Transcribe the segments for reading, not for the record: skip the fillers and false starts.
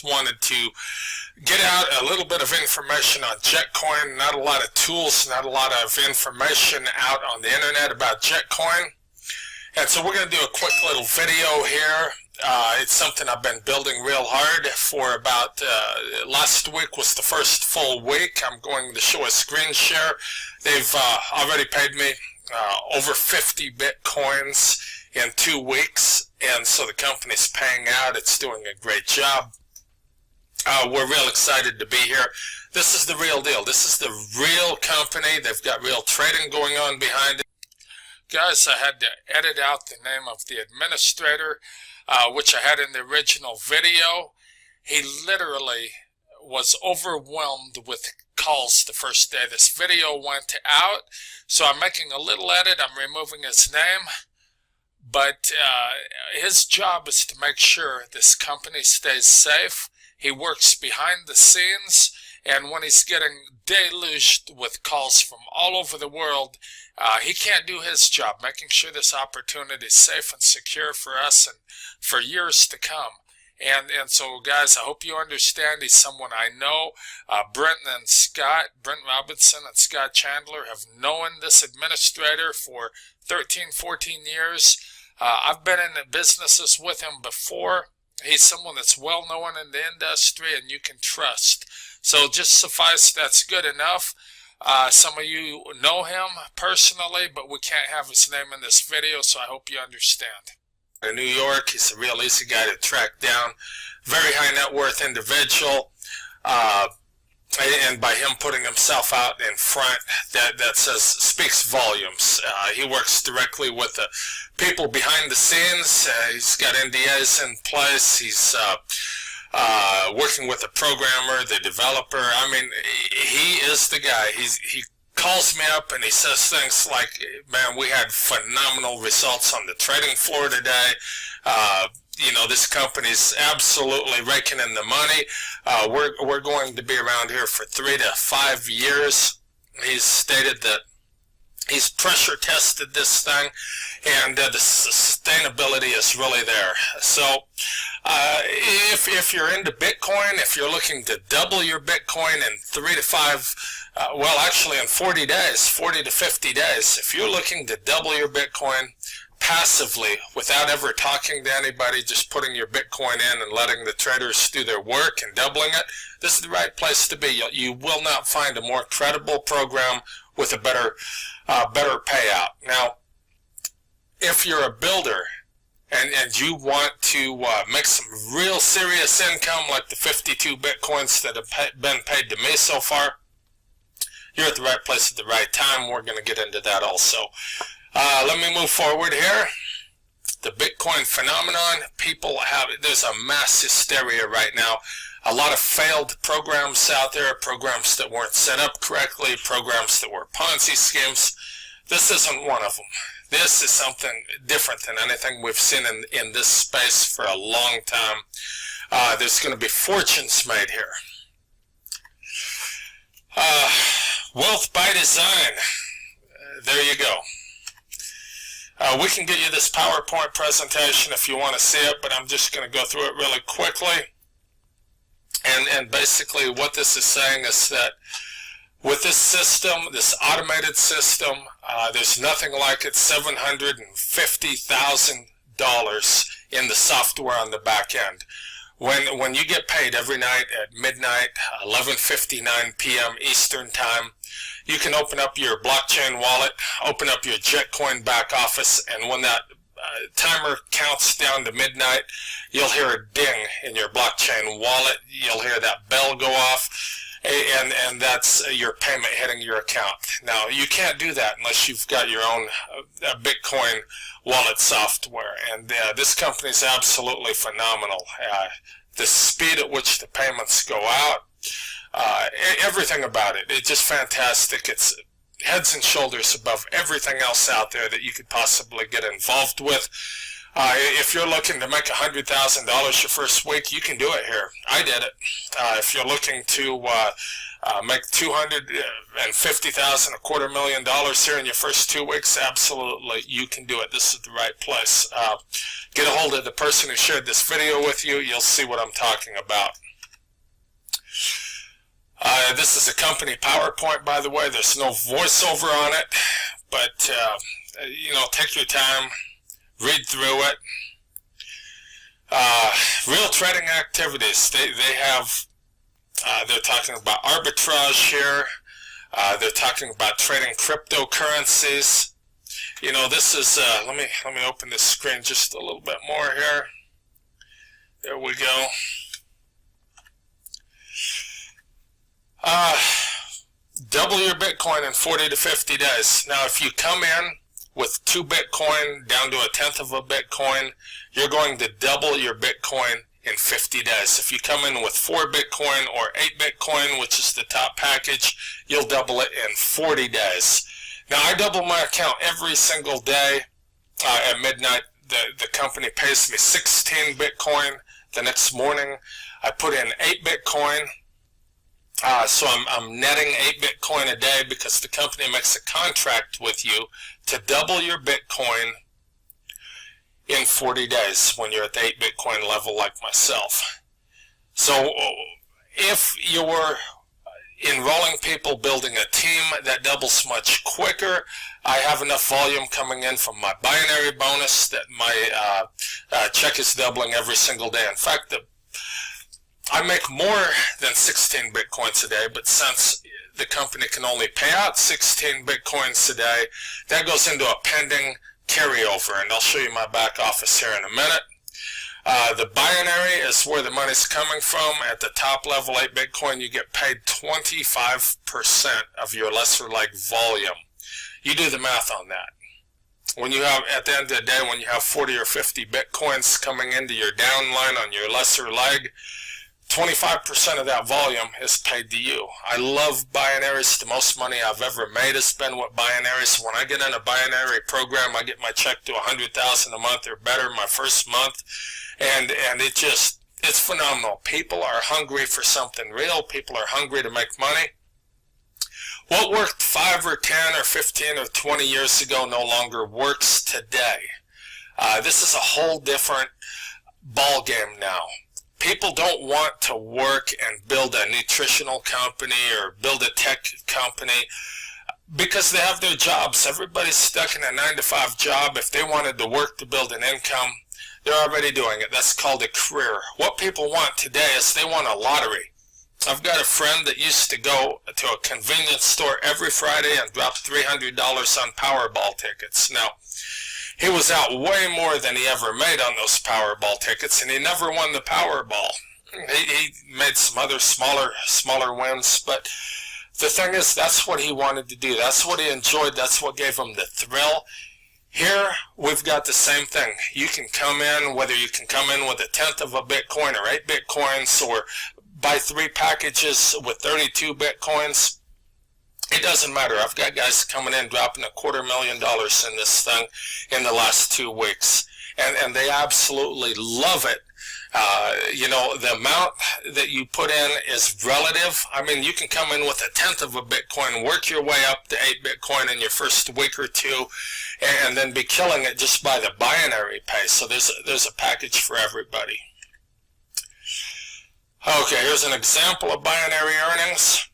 Wanted to get out a little bit of information on Jetcoin. Not a lot of tools, not a lot of information out on the internet about Jetcoin. And so we're going to do a quick little video here. It's something I've been building real hard for about, last week was the first full week. I'm going to show a screen share. They've already paid me over 50 Bitcoins in 2 weeks. And so the company's paying out. It's doing a great job. We're real excited to be here. This is the real deal. This is the real company. They've got real trading going on behind it. Guys, I had to edit out the name of the administrator, which I had in the original video. He literally was overwhelmed with calls the first day this video went out. So I'm making a little edit. I'm removing his name. But his job is to make sure this company stays safe. He works behind the scenes, and when he's getting deluged with calls from all over the world, he can't do his job, making sure this opportunity is safe and secure for us and for years to come. And so, guys, I hope you understand. He's someone I know. Brent Robinson and Scott Chandler have known this administrator for 13, 14 years. I've been in the businesses with him before. He's someone that's well known in the industry and you can trust. So just suffice, that's good enough. Some of you know him personally, but we can't have his name in this video, so I hope you understand. In New York, he's a real easy guy to track down. Very high net worth individual. And by him putting himself out in front, that speaks volumes. He works directly with the people behind the scenes. He's got NDAs in place. He's working with the programmer, the developer. I mean, he is the guy. He calls me up and he says things like, man, we had phenomenal results on the trading floor today. You know, this company's absolutely raking in the money. We're going to be around here for 3 to 5 years. He's stated that he's pressure tested this thing, and the sustainability is really there. So if you're into Bitcoin, if you're looking to double your Bitcoin in 3 to 5, well, actually in 40 days, 40 to 50 days, if you're looking to double your Bitcoin passively, without ever talking to anybody, just putting your Bitcoin in and letting the traders do their work and doubling it, this is the right place to be. You will not find a more credible program with a better payout. Now, if you're a builder and you want to make some real serious income, like the 52 Bitcoins that have been paid to me so far, you're at the right place at the right time. We're going to get into that also. Let me move forward here. The Bitcoin phenomenon, there's a mass hysteria right now. A lot of failed programs out there, programs that weren't set up correctly, programs that were Ponzi schemes. This isn't one of them. This is something different than anything we've seen in this space for a long time. There's going to be fortunes made here. Wealth by design. There you go. We can get you this PowerPoint presentation if you want to see it, but I'm just going to go through it really quickly. And basically what this is saying is that with this system, this automated system, there's nothing like it. $750,000 in the software on the back end. When you get paid every night at midnight, 11:59 p.m. Eastern Time, you can open up your blockchain wallet, open up your Jetcoin back office, and when that timer counts down to midnight, you'll hear a ding in your blockchain wallet. You'll hear that bell go off, and that's your payment hitting your account. Now, you can't do that unless you've got your own Bitcoin wallet software, and this company is absolutely phenomenal. The speed at which the payments go out, everything about it, it's just fantastic. It's heads and shoulders above everything else out there that you could possibly get involved with. If you're looking to make $100,000 your first week, you can do it here. I did it. If you're looking to make $250,000, $250,000 here in your first 2 weeks, absolutely, you can do it. This is the right place. Get a hold of the person who shared this video with you. You'll see what I'm talking about. This is a company PowerPoint, by the way. There's no voiceover on it, but take your time, read through it. Real trading activities. They have. They're talking about arbitrage here. They're talking about trading cryptocurrencies. This is. Let me open this screen just a little bit more here. There we go. Double your Bitcoin in 40 to 50 days. Now, if you come in with 2 Bitcoin down to 1/10 of a Bitcoin, you're going to double your Bitcoin in 50 days. If you come in with 4 Bitcoin or 8 Bitcoin, which is the top package, you'll double it in 40 days. Now, I double my account every single day at midnight. The company pays me 16 Bitcoin. The next morning, I put in 8 Bitcoin. So I'm netting 8 Bitcoin a day because the company makes a contract with you to double your Bitcoin in 40 days when you're at the 8 Bitcoin level like myself. So if you're enrolling people, building a team that doubles much quicker, I have enough volume coming in from my binary bonus that my check is doubling every single day. In fact, I make more than 16 Bitcoins a day, but since the company can only pay out 16 Bitcoins a day, that goes into a pending carryover, and I'll show you my back office here in a minute. The binary is where the money's coming from. At the top level, 8 Bitcoin, you get paid 25% of your lesser leg volume. You do the math on that. When you have, at the end of the day, when you have 40 or 50 Bitcoins coming into your downline on your lesser leg, 25% of that volume is paid to you. I love binaries. The most money I've ever made has been with binaries. When I get in a binary program, I get my check to $100,000 a month or better my first month, and it's phenomenal. People are hungry for something real. People are hungry to make money. What worked 5 or 10 or 15 or 20 years ago no longer works today. This is a whole different ball game now. People don't want to work and build a nutritional company or build a tech company because they have their jobs. Everybody's stuck in a 9-to-5 job. If they wanted to work to build an income, they're already doing it. That's called a career. What people want today is they want a lottery. I've got a friend that used to go to a convenience store every Friday and drop $300 on Powerball tickets. Now, he was out way more than he ever made on those Powerball tickets, and he never won the Powerball. He made some other smaller wins, but the thing is, that's what he wanted to do. That's what he enjoyed. That's what gave him the thrill. Here, we've got the same thing. You can come in, whether you can come in with 1/10 of a Bitcoin or 8 Bitcoins, or buy 3 packages with 32 Bitcoins. It doesn't matter. I've got guys coming in dropping $250,000 in this thing in the last 2 weeks, and they absolutely love it. The amount that you put in is relative. I mean, you can come in with 1/10 of a Bitcoin, work your way up to 8 Bitcoin in your first week or 2, and then be killing it just by the binary pay. So there's a package for everybody. Okay, here's an example of binary earnings.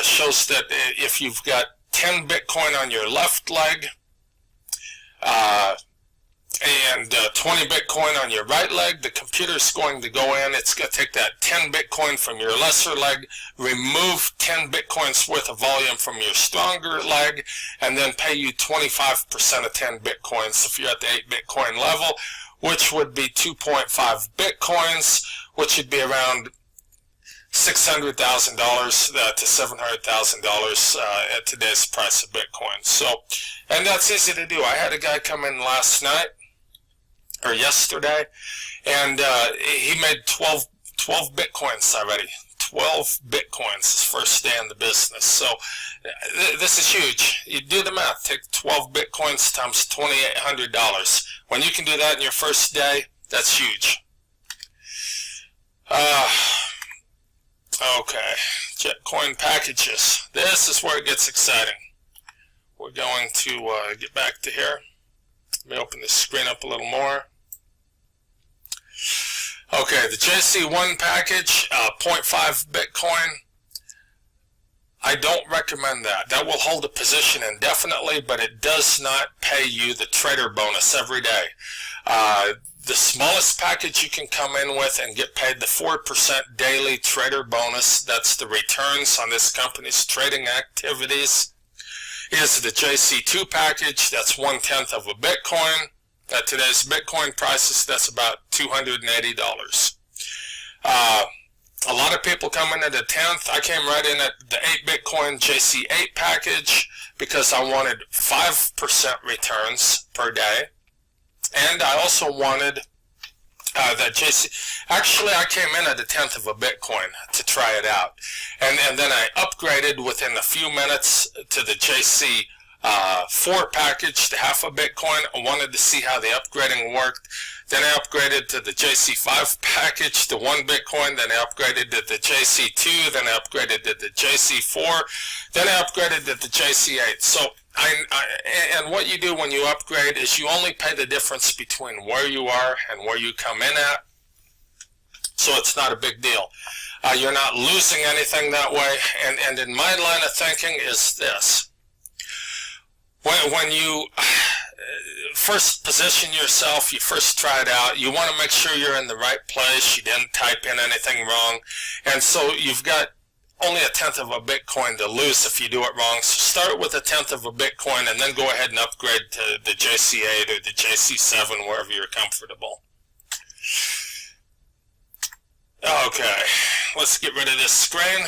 Shows that if you've got 10 Bitcoin on your left leg and 20 Bitcoin on your right leg, the computer's going to go in, it's going to take that 10 Bitcoin from your lesser leg, remove 10 Bitcoins worth of volume from your stronger leg, and then pay you 25% of 10 Bitcoins if you're at the 8 Bitcoin level, which would be 2.5 Bitcoins, which would be around $600,000 to $700,000 at today's price of Bitcoin. So, and that's easy to do. I had a guy come in last night, or yesterday, and he made 12 Bitcoins already. 12 Bitcoins his first day in the business. So this is huge. You do the math. Take 12 Bitcoins times $2,800. When you can do that in your first day, that's huge. Okay, Jetcoin packages. This is where it gets exciting. We're going to get back to here. Let me open this screen up a little more. Okay, the JC1 package, 0.5 Bitcoin. I don't recommend that. That will hold a position indefinitely, but it does not pay you the trader bonus every day. The smallest package you can come in with and get paid the 4% daily trader bonus, that's the returns on this company's trading activities, is the JC2 package. That's 1/10 of a Bitcoin. At today's Bitcoin prices, that's about $280. A lot of people come in at the 10th. I came right in at the 8 Bitcoin JC8 package because I wanted 5% returns per day. And I also wanted that JC. Actually, I came in at the 10th of a Bitcoin to try it out. And then I upgraded within a few minutes to the JC4 package to half a Bitcoin. I wanted to see how the upgrading worked. Then I upgraded to the JC5 package to 1 Bitcoin. Then I upgraded to the JC2. Then I upgraded to the JC4. Then I upgraded to the JC8. So, and what you do when you upgrade is you only pay the difference between where you are and where you come in at. So it's not a big deal. You're not losing anything that way. And in my line of thinking is this. When you first position yourself, you first try it out, you want to make sure you're in the right place, you didn't type in anything wrong, and so you've got only 1/10 of a Bitcoin to lose if you do it wrong. So start with 1/10 of a Bitcoin and then go ahead and upgrade to the JC8 or the JC7, wherever you're comfortable. Okay, let's get rid of this screen.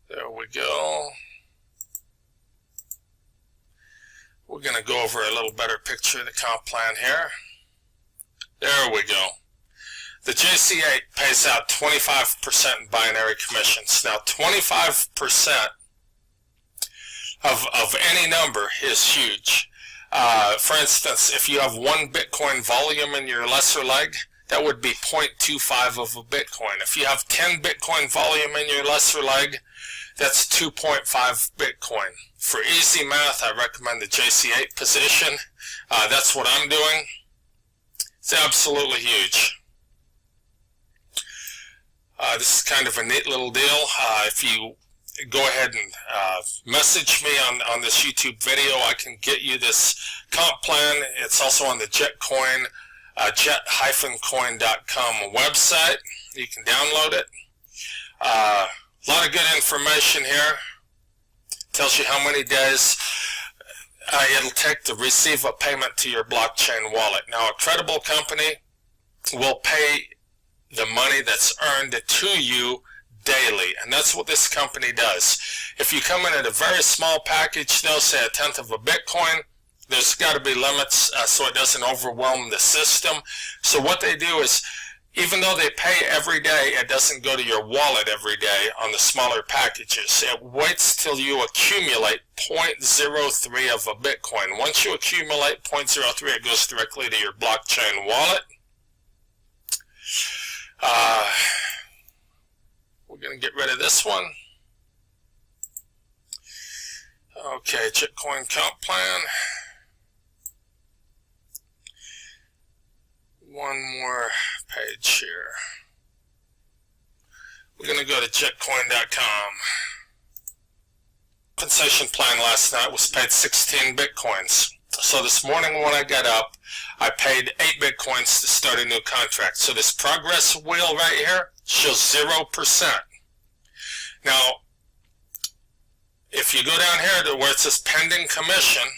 There we go. We're going to go over a little better picture of the comp plan here. There we go. The JC8 pays out 25% in binary commissions. Now, 25% of any number is huge. For instance, if you have 1 Bitcoin volume in your lesser leg, that would be 0.25 of a Bitcoin. If you have 10 Bitcoin volume in your lesser leg, that's 2.5 Bitcoin. For easy math, I recommend the JC8 position. That's what I'm doing. It's absolutely huge. This is kind of a neat little deal. If you go ahead and message me on this YouTube video, I can get you this comp plan. It's also on the JetCoin, jet-coin.com website. You can download it. A lot of good information here. Tells you how many days it'll take to receive a payment to your blockchain wallet. Now, a credible company will pay the money that's earned to you daily, and that's what this company does. If you come in at a very small package, they'll say 1/10 of a Bitcoin. There's got to be limits so it doesn't overwhelm the system. So what they do is, even though they pay every day, it doesn't go to your wallet every day on the smaller packages. It waits till you accumulate 0.03 of a Bitcoin. Once you accumulate 0.03, it goes directly to your blockchain wallet. We're going to get rid of this one. Okay, JetCoin comp plan. One more page here. We're going to go to jetcoin.com. Compensation plan last night was paid 16 Bitcoins. So this morning when I got up, I paid 8 Bitcoins to start a new contract. So this progress wheel right here shows 0%. Now, if you go down here to where it says pending commission,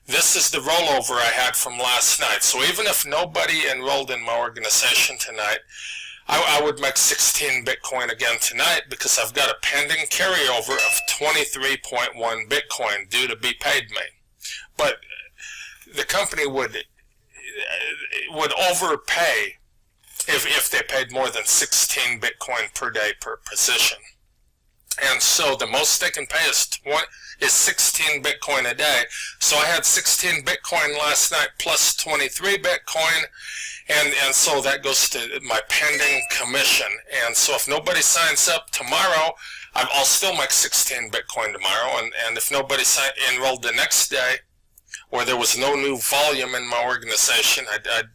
this is the rollover I had from last night. So even if nobody enrolled in my organization tonight, I would make 16 Bitcoin again tonight because I've got a pending carryover of 23.1 Bitcoin due to be paid me. But the company would overpay if they paid more than 16 Bitcoin per day per position. And so the most they can pay is 16 Bitcoin a day. So I had 16 Bitcoin last night plus 23 Bitcoin, and so that goes to my pending commission. And so if nobody signs up tomorrow, I'll still make 16 Bitcoin tomorrow, and if nobody enrolled the next day, or there was no new volume in my organization, I'd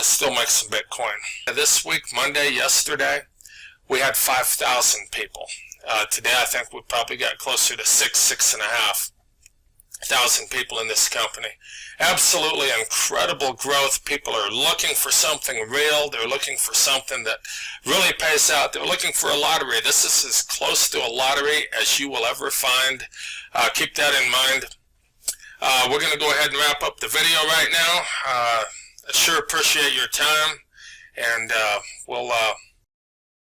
still make some Bitcoin. This week, Monday, yesterday, we had 5,000 people. Today, I think we probably got closer to 6,500 people in this company. Absolutely incredible growth. People are looking for something real. They're looking for something that really pays out. They're looking for a lottery. This is as close to a lottery as you will ever find. Keep that in mind. We're going to go ahead and wrap up the video right now. I sure appreciate your time, and we'll